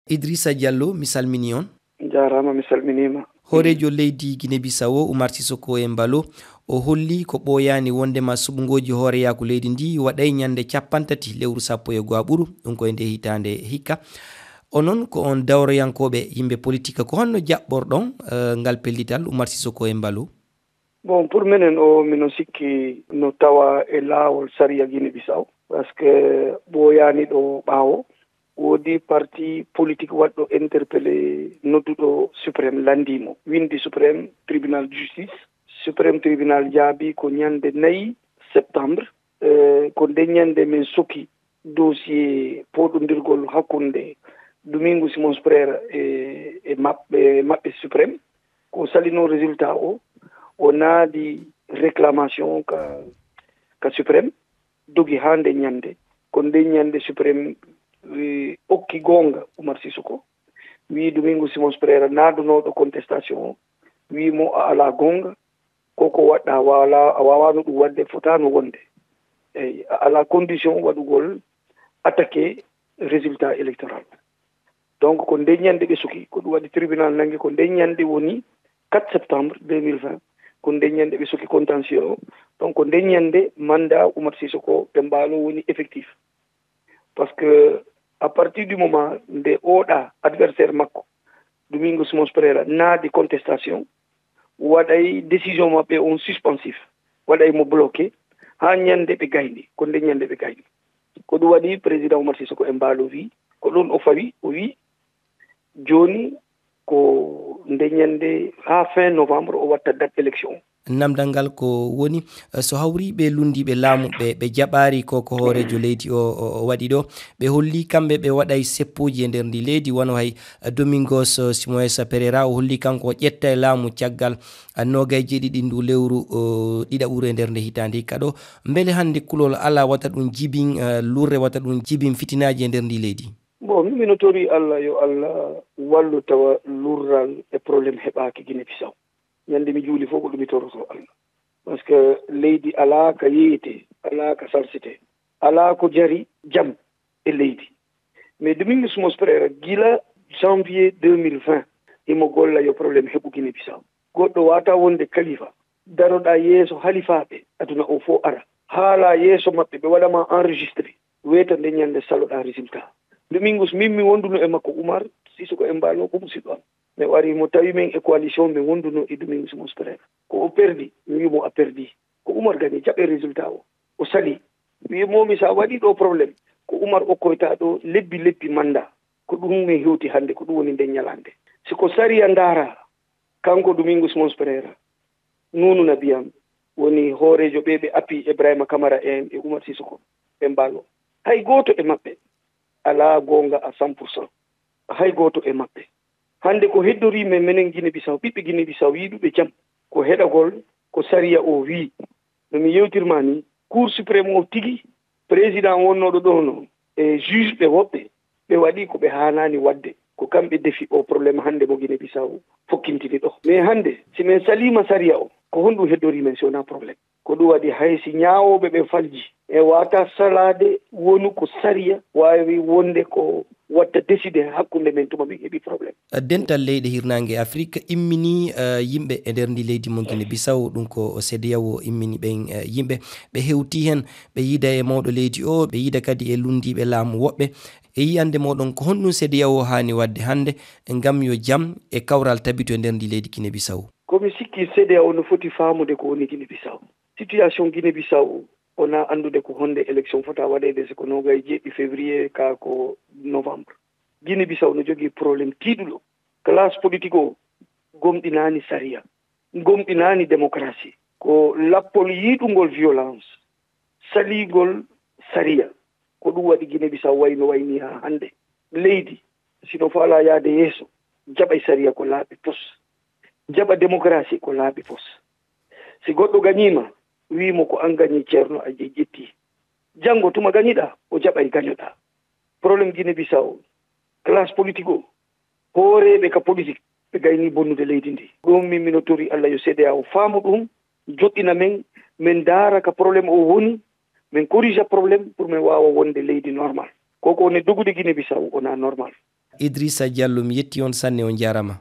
Idrissa Diallo mi salmini on. Jarama mi salminima. Horejo leydi Guinée Bissau Oumar Sissoko Embalo o holli ko ɓoyani wondema suɓugoji hooreyaku leydi ndi waɗay ñande 30 lewru 14 ɓuru ɗum koye nde hitande hikka. Onon ko on dawroyankoɓe yimɓe politique ko honno jaɓɓorɗon ngal pellital Oumar Sissoko Embalo? Bon, pour minen o mino sikki no tawa e laawol sariya Guinée Bissau par ce que ɓoyani ɗo ɓaawo woodi parti politique waɗɗo interpellé nodduɗo suprême landimo windi suprême tribunal de justice. Suprême tribunal jaabi ko ñande 4 septembre ko nde ñande min soki dossier poɗodirgol hakkunde Domingos Simões Pereira e maɓɓe suprême ko salino résultat o naadi réclamation ka suprême dogi ha nde ñande ko nde ñande suprême okki gonga Oumar Sissoko wi Domingos Simões Pereira naadunoɗo contestation wi mo a ala gonga koko waɗɗa a wawano ɗum wadde fotano wonde eyyi a ala condition waɗugol attaqué résultat électoral. Donc ko nde ñande ɓe suki ko ɗum waɗi tribunal nangi ko nde ñande woni 4 septembre 2020 ko nde ñande ɓe suki contentieux donc ko nde ñande mandat Oumar Sissoko Embalo woni effectif parce que à partir du moment nde oɗa adversaire makko Domingos Simões Pereira naadi contestation waɗay décision maɓɓe on suspensif waɗay mo bloqué ha ñande ɓe gayni ko nde ñande ɓe gayni ko ɗum waɗi président Oumar Sissoko Embalo wi ko ɗon o fawi o wi joni ko nde ñande ha fin novembre o watta date élection. Namdal ngal ko woni so hawri ɓe lundiɓe laamu ɓe jaɓari koko hoorejo leydi o waɗi ɗo ɓe holli kamɓe ɓe waɗay seppoji e nder ndi leydi wono hay Domingos Simões Pereira o holli kanko o ƴetta e laamu caggal 27 ndu lewru ɗiɗaɓuru e nder nde hitande hikka ɗo beele hande kulol ala wata ɗum jibin lurre wata ɗum jibin fitinaji e nder ndi leydi? Bon, mino tori Allah yo Allah wallu tawa lurral e probléme heɓaki Guinée Bissau ñande mi juuli fof ko ɗum mi toroto Allah par ce que leydi ala ka yeyete ala ka salsite ala ko jari jam e leydi mais Domingos Simões Pereira gila janvier 2020 imo golla yo probléme heɓu Guinée Bissau goɗɗo wata wonde kalifa daroɗa yeeso halifaɓe aduna o fof ara haala yeeso maɓɓe ɓe waɗama enregistré weta nde ñande saloɗa résultat Domingos min mi wonduno e makko Oumar Sissoko Embalo ko musidɗo am mais wari mo tawi men e coalition min wonduno e Domingos Simões Pereira ko o perdi mi wimo a perdi ko Oumar gani jaɓe résultat o sali wimomi sa waɗi ɗo probléme ko Oumar okkoyta ɗo lebbi manda ko ɗum min hewti hande ko ɗum woni nden ñalande siko sariya ndaara kanko Domingos Simões Pereira Nunu Nabiyam woni hoorejo ɓe appi Ibrahima Camara en e Oumar Sissoko Embalo hay goto e maɓɓe ala gonga à 100%. Hay goto e maɓɓe hande ko heddori men menen Guinée Bissau ɓiɓɓe Guinée Bissau yiɗuɓe jam ko heɗagol ko sariya o wi no mi yewtirma ni cour suprême o tigi président wonnoɗo ɗono e juge ɓe woɓɓe ɓe waɗi ko ɓe hanani wadde ko kamɓe defi o probléme hande mo Guinée Bissau fokkintini ɗo mais hande si min salima sariya o ko honɗum heddori men si wona probléme ko ɗum waɗi hay si ñawoɓe ɓe falji e wata salade wonu ko sariya wawi wonde ko watta décidé hakkunde men tuma min heeɓi probléme. Dental leyɗe hirnangue Afrique immini yimɓe e nder ndi leydi mo Guinée Bissau ɗum ko CEDEAO immini ɓen yimɓe ɓe hewti hen ɓe yiida e mawɗo leydi o ɓe yiida kadi e lundiɓe laamu woɓɓe e yiyande moɗon ko honɗum CEDEAO hani wadde hande ngam yo jaam e kawral tabito e nder ndi leydi Guinée Bissau? Komi sikki CEDEAO no foti famude ko woni Guinée Bissau situation Guinée Bissau wona andude ko honde élection fota waɗede siko 27 février ka ko novembre. Guinée Bissau no jogui probléme tiiɗuɗo classe politique o gomɗinani sariya gomɗinani démocratie ko lappol yiɗugol violence saligol sariya ko ɗum waɗi Guinée Bissau wayno wayni ha hande leydi sino faala yaade yeeso jaɓay sariya ko laaɓi pos jaɓa démocratie ko laaɓi pos si goɗɗo gañima wimo ko an gañi ceerno a ƴetti janggo tuma gañiɗa o jaɓay gañoɗa probléme Guinée Bissau classe politique o hooreɓe ka politique ɓe gayni bonnude leydi ndi ɗum min mino tori Allah yo CEDEAO faamu ɗum joɗɗina men min daara ka probléme o woni min corrige probléme pour min wawa wonde leydi normal koko woni dogude Guinée Bissau wona normal Idrissa Diallo mi yetti on sanne on jarama.